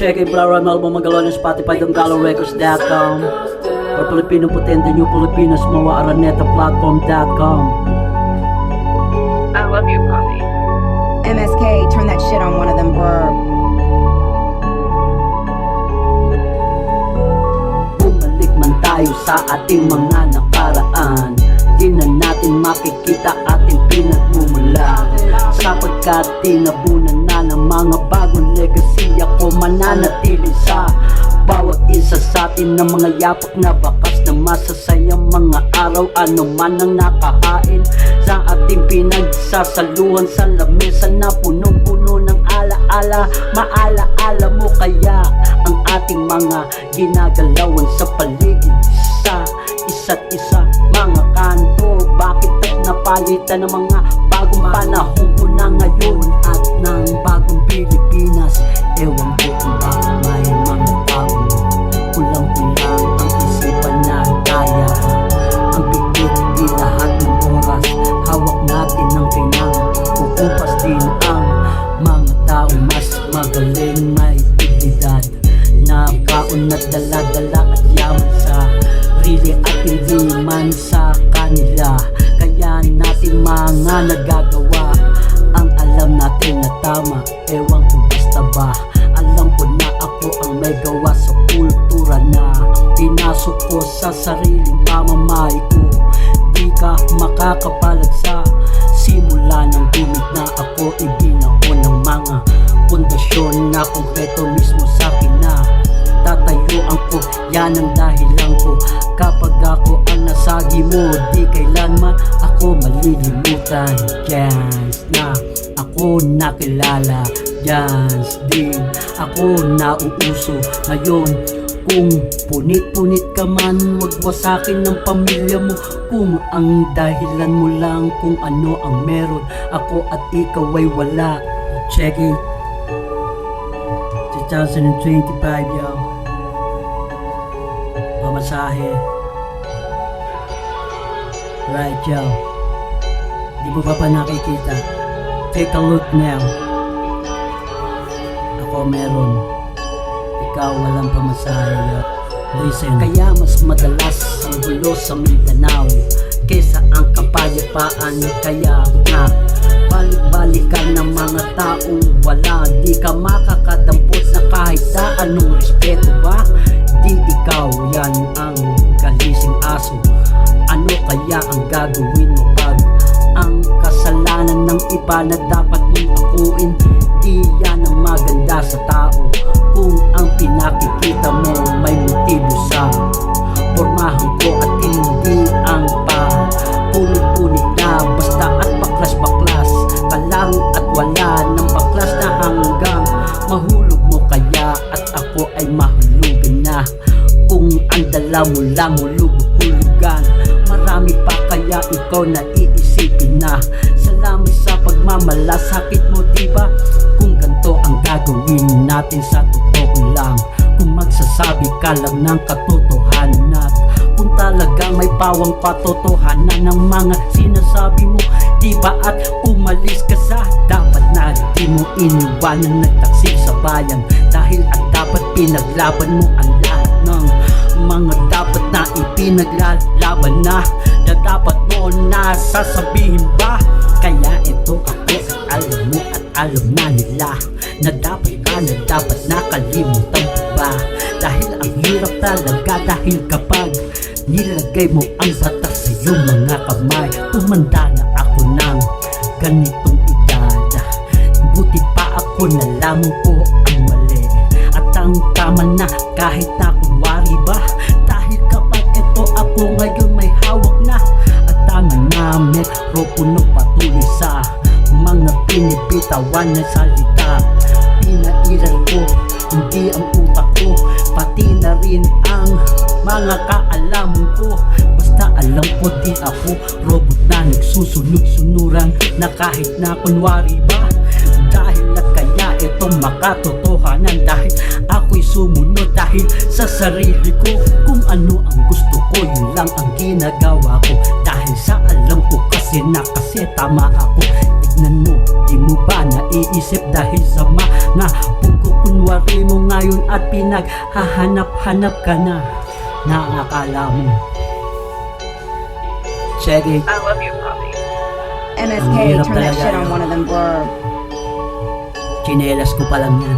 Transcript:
Check it, Flower Album Magalones, Spotify, DonGaloRecords.com. For Filipino Potente, New Filipinas, Moa Araneta Platform.com. I love you, Poppy. MSK, turn that shit on one of them, bruh. Bumalik man tayo sa ating mga nakaraan, di na natin makikita ating pinagmumula, sapagkat tinabunan na ng mga bagong legacy. Ako mananatili sa bawat isa sa atin ng mga yapak na bakas na masasayang mga araw, ano man ang nakahain sa ating pinagsasaluhan sa lamesa na punong-puno ng alaala. Maalaala mo kaya ang ating mga ginagalawan sa paligid sa isa't isa, mga kanto. Bakit napalitan ng mga bagong panahon ko na ngayon at ng bagong Pilipinas? Ewan ko kung bakit may mga taong kulang-kulang ang isipan na kaya ang bigit. Di lahat ng oras hawak natin ng pinang kukupas din ang mga tao mas magaling, may dignidad na kaon at dala-dala at yaman sa sarili at hindi man sa kanila. Kaya natin mga nagagawa ang alam natin na tama. Ewan ko basta ba, alam ko na ako ang may gawa sa kultura na pinasok ko sa sariling pamamahay ko. Di ka makakapalag sa simula ng gumit na ako ibinao ng mga pundasyon na konkreto mismo sa akin na tatayuan ko. Yan ang dahilan ko kapag ako ang nasagi mo, di kailanman ako malilimutan. Jans na ako nakilala, Jans din ako nauuso. Ngayon kung punit-punit ka man, wag wasakin ng pamilya mo. Kung ang dahilan mo lang kung ano ang meron, ako at ikaw ay wala. Check it, 2025 yo, pamasahe. Right yo, di mo pa nakikita? Take a look now. Ako meron, ikaw walang pamasahe yo. Listen, kaya mas madalas ang gulo sa Mindanao kesa ang kapayapaan. Kaya nga balik-balikan ng mga taong wala. Di ka makakadampot na kahit na anong respeto ba? Di ikaw yan ang galising aso. Ano kaya ang gagawin mo pag ang kasalanan ng iba na dapat mong akuin? Di yan ang maganda sa tao kung ang pinakikita mo may motibo sa pormahan ko at hindi ang punit-punit na basta at baklas-baklas ka lang at wala ng baklas na hanggang mahulog mo. Kaya at ako ay mahulugan na kung ang dala mo lang hulug-hulugan. Marami pa kaya ikaw na iisipin na. Salamat sa pagmamalasakit mo, diba? Kung ganito ang gagawin natin sa totoo lang, kung magsasabi ka lang ng katotohanan at kung talagang may pawang katotohanan ng mga sinasabi mo, diba? At umalis ka sa dapat na di mo iniwanan, nagtaksi sa bayan dahil at dapat pinaglaban mo ang lahat ng mga dapat na ipinaglalaban na dapat mo na sasabihin ba? Kaya ito ako at alam mo at alam na nila na dapat ka na dapat nakalimutan pa ba? Dahil ang hirap talaga, dahil kapag nilagay mo ang batas sa iyong mga kamay, tumanda na ako ng ganitong edad. Buti pa ako nalaman ko ang mali at ang tama na kahit na kunwari ba. Dahil kapag ito ako ngayon may hawak na at tangan na mikropono patuloy sa mga pinibitawan na salita. Pinairal ko hindi ang utak ko, pati na rin ang mga kaalaman ko. Basta alam ko di ako robot na nagsusunog-sunuran na kahit na kunwari ba. Dahil at kaya itong makatotohanan, dahil ako'y sumunod dahil sa sarili ko. Kung ano ang gusto ko, yun lang ang ginagawa ko. Dahil sa alam ko kasi na kasi tama ako. Tignan mo, di mo ba naiisip dahil sa mga Kunwari mo ngayon at pinaghahanap-hanap ka na. Nakakala mo. Check it. I love you, Poppy. MSK, Ang hirap turn that talaga shit on yun. one of them verbs. Chinelas ko pa lang yan.